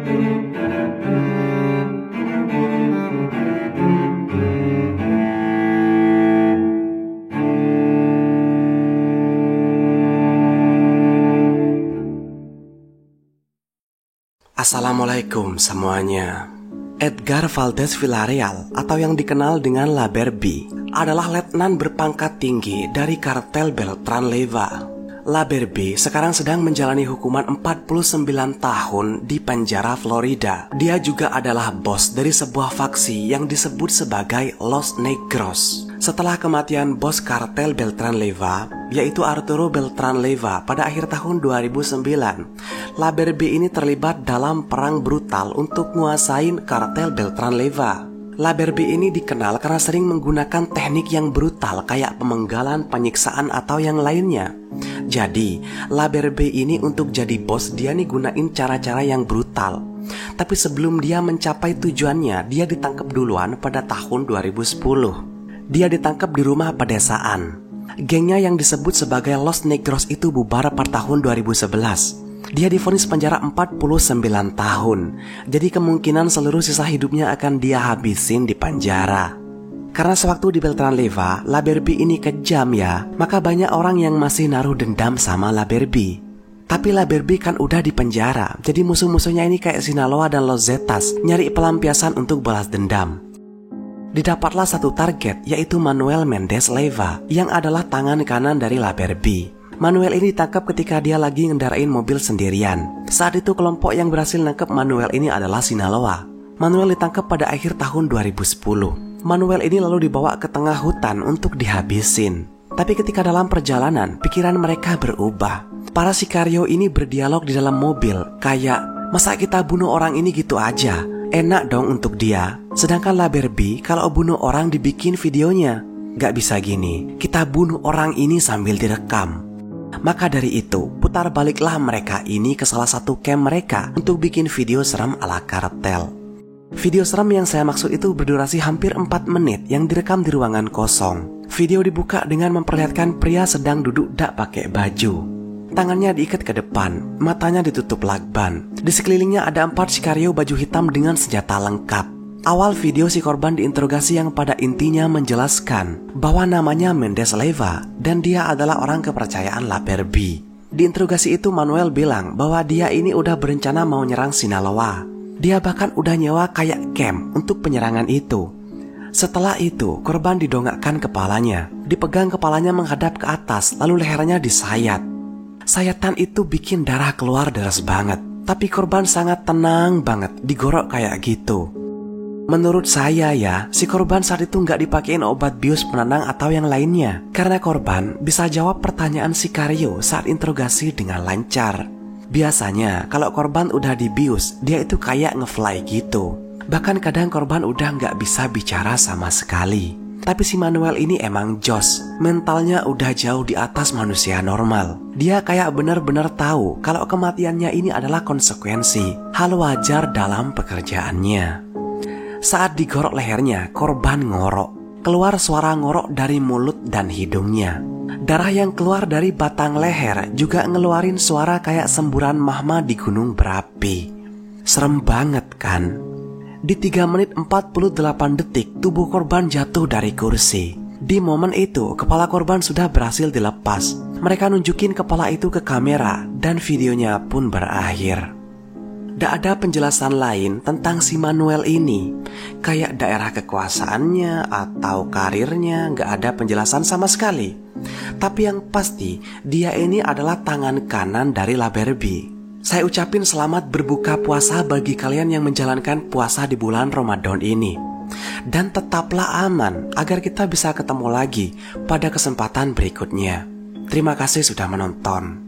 Assalamualaikum semuanya. Edgar Valdez Villarreal atau yang dikenal dengan La Barbie adalah letnan berpangkat tinggi dari kartel Beltran Leyva. La Barbie sekarang sedang menjalani hukuman 49 tahun di penjara Florida. Dia juga adalah bos dari sebuah faksi yang disebut sebagai Los Negros. Setelah kematian bos kartel Beltran Leyva, yaitu Arturo Beltran Leyva pada akhir tahun 2009, La Barbie ini terlibat dalam perang brutal untuk nguasain kartel Beltran Leyva. La Barbie ini dikenal karena sering menggunakan teknik yang brutal kayak pemenggalan, penyiksaan, atau yang lainnya. Jadi, La Barbie ini untuk jadi bos dia nih gunain cara-cara yang brutal. Tapi sebelum dia mencapai tujuannya, dia ditangkap duluan pada tahun 2010. Dia ditangkap di rumah pedesaan. Gengnya yang disebut sebagai Los Negros itu bubar pada tahun 2011. Dia divonis penjara 49 tahun. Jadi kemungkinan seluruh sisa hidupnya akan dia habisin di penjara. Karena sewaktu di Beltran Leyva, La Barbie ini kejam ya, maka banyak orang yang masih naruh dendam sama La Barbie. Tapi La Barbie kan udah di penjara, jadi musuh-musuhnya ini kayak Sinaloa dan Los Zetas nyari pelampiasan untuk balas dendam. Didapatlah satu target, yaitu Manuel Mendez Leyva, yang adalah tangan kanan dari La Barbie. Manuel ini ditangkap ketika dia lagi ngendarain mobil sendirian. Saat itu kelompok yang berhasil nangkep Manuel ini adalah Sinaloa. Manuel ditangkap pada akhir tahun 2010. Manuel ini lalu dibawa ke tengah hutan untuk dihabisin. Tapi ketika dalam perjalanan, pikiran mereka berubah. Para sikario ini berdialog di dalam mobil, kayak, masa kita bunuh orang ini gitu aja? Enak dong untuk dia. Sedangkan La Barbie kalau bunuh orang dibikin videonya. Gak bisa gini, kita bunuh orang ini sambil direkam. Maka dari itu, putar baliklah mereka ini ke salah satu camp mereka untuk bikin video seram ala kartel. Video seram yang saya maksud itu berdurasi hampir 4 menit yang direkam di ruangan kosong. Video dibuka dengan memperlihatkan pria sedang duduk tak pakai baju. Tangannya diikat ke depan, matanya ditutup lakban. Di sekelilingnya ada 4 sikario baju hitam dengan senjata lengkap. Awal video si korban diinterogasi yang pada intinya menjelaskan bahwa namanya Mendez Leyva dan dia adalah orang kepercayaan La Barbie. Di interogasi itu Manuel bilang bahwa dia ini udah berencana mau nyerang Sinaloa. Dia bahkan udah nyewa kayak camp untuk penyerangan itu. Setelah itu korban didongakkan kepalanya, dipegang kepalanya menghadap ke atas lalu lehernya disayat. Sayatan itu bikin darah keluar deras banget, tapi korban sangat tenang banget digorok kayak gitu. Menurut saya ya, si korban saat itu nggak dipakein obat bius penenang atau yang lainnya. Karena korban bisa jawab pertanyaan sikario saat interogasi dengan lancar. Biasanya kalau korban udah dibius, dia itu kayak ngefly gitu. Bahkan kadang korban udah nggak bisa bicara sama sekali. Tapi si Manuel ini emang jos, mentalnya udah jauh di atas manusia normal. Dia kayak benar-benar tahu kalau kematiannya ini adalah konsekuensi, hal wajar dalam pekerjaannya. Saat digorok lehernya, korban ngorok. Keluar suara ngorok dari mulut dan hidungnya. Darah yang keluar dari batang leher juga ngeluarin suara kayak semburan magma di gunung berapi. Serem banget kan? Di 3 menit 48 detik, tubuh korban jatuh dari kursi. Di momen itu, kepala korban sudah berhasil dilepas. Mereka nunjukin kepala itu ke kamera dan videonya pun berakhir. Tidak ada penjelasan lain tentang si Manuel ini. Kayak daerah kekuasaannya atau karirnya, gak ada penjelasan sama sekali. Tapi yang pasti, dia ini adalah tangan kanan dari La Barbie. Saya ucapin selamat berbuka puasa bagi kalian yang menjalankan puasa di bulan Ramadan ini. Dan tetaplah aman agar kita bisa ketemu lagi pada kesempatan berikutnya. Terima kasih sudah menonton.